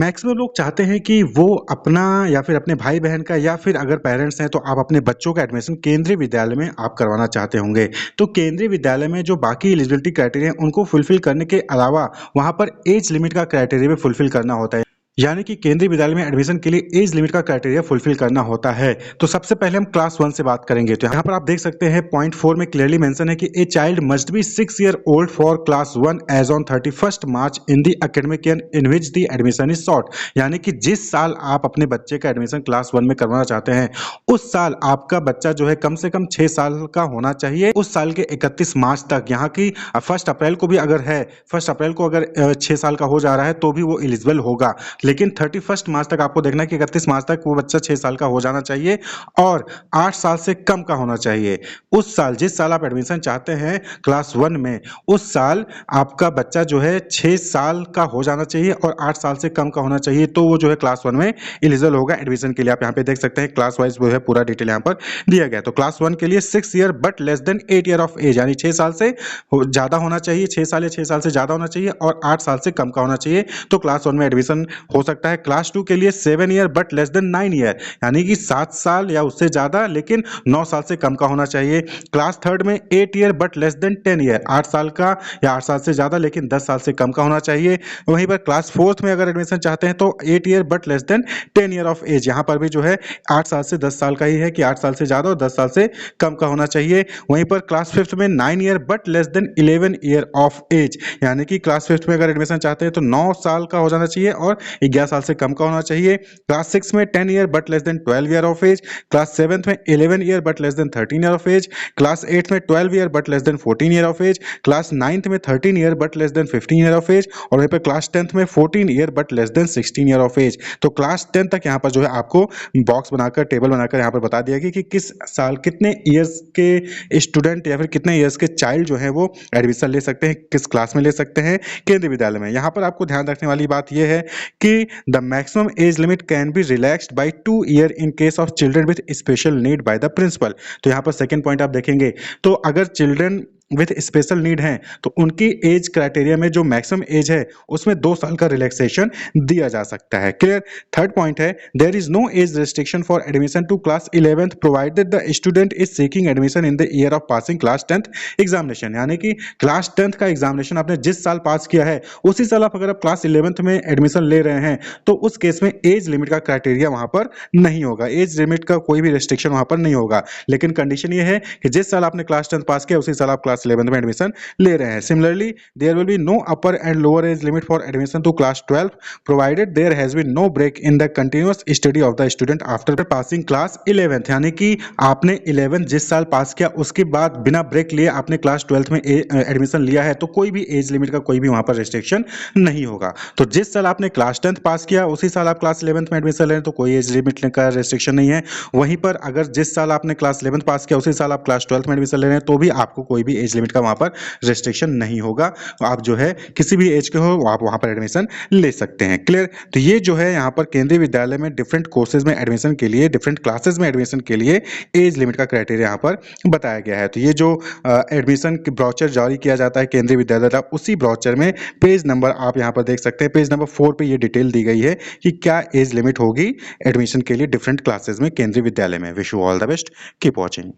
Maximum लोग चाहते हैं कि वो अपना या फिर अपने भाई बहन का या फिर अगर पेरेंट्स हैं तो आप अपने बच्चों का एडमिशन केंद्रीय विद्यालय में आप करवाना चाहते होंगे। तो केंद्रीय विद्यालय में जो बाकी एलिजिबिलिटी क्राइटेरिया हैं उनको फुलफिल करने के अलावा वहाँ पर एज लिमिट का क्राइटेरिया भी फुलफिल करना होता है। यानी कि केंद्रीय विद्यालय में एडमिशन के लिए एज लिमिट का क्राइटेरिया फुलफिल करना होता है। तो सबसे पहले हम क्लास 1 से बात करेंगे। तो यहाँ पर आप देख सकते हैं पॉइंट 4 में क्लियरली मेंशन है कि a child must be 6 year old for class 1 age on 31st March in the academic year in which the admission is sought. यानी कि जिस साल आप अपने बच्चे का एडमिशन क्लास 1 में करवाना चाहते हैं उस साल आपका बच्चा जो है कम से कम 6 साल का होना चाहिए। उस साल के 31 मार्च तक, यहाँ की 1 अप्रैल को भी अगर है, 1 अप्रैल को अगर 6 साल का हो जा रहा है तो भी वो एलिजिबल होगा। लेकिन 31 मार्च तक आपको देखना है कि 31 मार्च तक वो बच्चा 6 साल का हो जाना चाहिए और 8 साल से कम का होना चाहिए। उस साल जिस साल आप एडमिशन चाहते हैं क्लास 1 में, उस साल आपका बच्चा जो है 6 साल का हो जाना चाहिए और 8 साल से कम का होना चाहिए, तो वो जो है क्लास 1 में एलिजिबल होगा एडमिशन के लिए। आप यहाँ पे देख सकते हैं क्लास वाइज जो है पूरा डिटेल यहाँ पर दिया गया। तो क्लास 1 के लिए 6 year but less than 8 year of age, यानी 6 साल से ज्यादा होना चाहिए, 6 साल या 6 साल से ज्यादा होना चाहिए और 8 साल से कम का होना चाहिए, तो क्लास 1 में एडमिशन हो सकता है। क्लास 2 के लिए 7 year but less then 9 year, यानी कि 7 साल या उससे ज्यादा लेकिन 9 साल से कम का होना चाहिए। क्लास 3 में 8 year but less than 10 year, 8 साल का या 8 साल से ज्यादा लेकिन 10 साल से कम का होना चाहिए। वहीं पर क्लास 4 में अगर एडमिशन चाहते हैं तो 8 year but less than 10 year of age, यहाँ पर भी जो है 8 साल से 10 साल का ही है कि 8 साल से ज्यादा और 10 साल से कम का होना चाहिए। वहीं पर क्लास 5 में 9 year but less than 11 year of age, यानी कि क्लास 5 में अगर एडमिशन चाहते हैं तो 9 साल का हो जाना चाहिए और 11 साल से कम का होना चाहिए। क्लास 6 में 10 year but less than 12 year of age, class 7 में 11 year but less than 13 year of age, class 8 में 12 year but less than 14 year of age, class 9th में 13 year but less than 15 year of age और वहीं पे class 10th में 14 year but less than 16 year of age. तो class 10 तक यहाँ पर जो है आपको बॉक्स बनाकर टेबल बनाकर यहाँ पर बता दिया गया कि किस साल कितने ईयर्स के स्टूडेंट या फिर कितने ईयर्स के चाइल्ड जो है वो एडमिशन ले सकते हैं, किस क्लास में ले सकते हैं केंद्रीय विद्यालय में। यहाँ पर आपको ध्यान रखने वाली बात यह है कि the maximum age limit can be relaxed by 2 year in case of children with special need by the principal. तो यहाँ पर सेकंड पॉइंट आप देखेंगे तो अगर चिल्ड्रन विथ स्पेशल नीड हैं तो उनकी एज क्राइटेरिया में जो मैक्सिमम एज है उसमें 2 साल का रिलैक्सेशन दिया जा सकता है। क्लियर। थर्ड पॉइंट है there is no age restriction for admission to class 11th provided the student is seeking admission in the year of passing class 10th examination, यानी कि क्लास 10th का एग्जामिनेशन आपने जिस साल पास किया है उसी साल आप अगर आप क्लास 11th में एडमिशन ले रहे हैं तो उस केस में एज लिमिट का क्राइटेरिया वहां पर नहीं होगा, एज लिमिट का कोई भी रेस्ट्रिक्शन वहां पर नहीं होगा। लेकिन कंडीशन ये है कि जिस साल आपने क्लास 10th पास किया उसी साल आप क्लास 11th में एडमिशन ले रहे हैं। Similarly there will be no upper and lower age limit for admission to class 12 provided there has been no break in the continuous study of the student after passing class 11th, यानी कि आपने 11th जिस साल पास किया उसके बाद बिना break लिए आपने क्लास 12th में एडमिशन लिया है तो कोई भी एज लिमिट का कोई भी वहां पर रेस्ट्रिक्शन नहीं होगा। तो जिस साल आपने क्लास 10th पास किया उसी साल आप क्लास 11th में एडमिशन ले रहे हैं तो कोई एज लिमिट का रेस्ट्रिक्शन नहीं है। वहीं पर अगर जिस साल आपने क्लास 11th पास किया उसी साल आप क्लास 12th में एडमिशन ले रहे हैं तो भी आपको कोई भी एज लिमिट का वहां पर रेस्ट्रिक्शन नहीं होगा, आप जो है किसी भी एज के हो आप वहां पर एडमिशन ले सकते हैं। क्लियर। तो ये जो है यहाँ पर केंद्रीय विद्यालय में डिफरेंट कोर्सेज में एडमिशन के लिए, डिफरेंट क्लासेज में एडमिशन के लिए एज लिमिट का क्राइटेरिया यहाँ पर बताया गया है। तो ये जो एडमिशन ब्राउचर जारी किया जाता है केंद्रीय विद्यालय द्वारा, उसी ब्राउचर में पेज नंबर आप यहाँ पर देख सकते हैं, पेज नंबर 4 पे ये डिटेल दी गई है कि क्या एज लिमिट होगी एडमिशन के लिए डिफरेंट क्लासेज में केंद्रीय विद्यालय में। Wish you all the best, keep watching.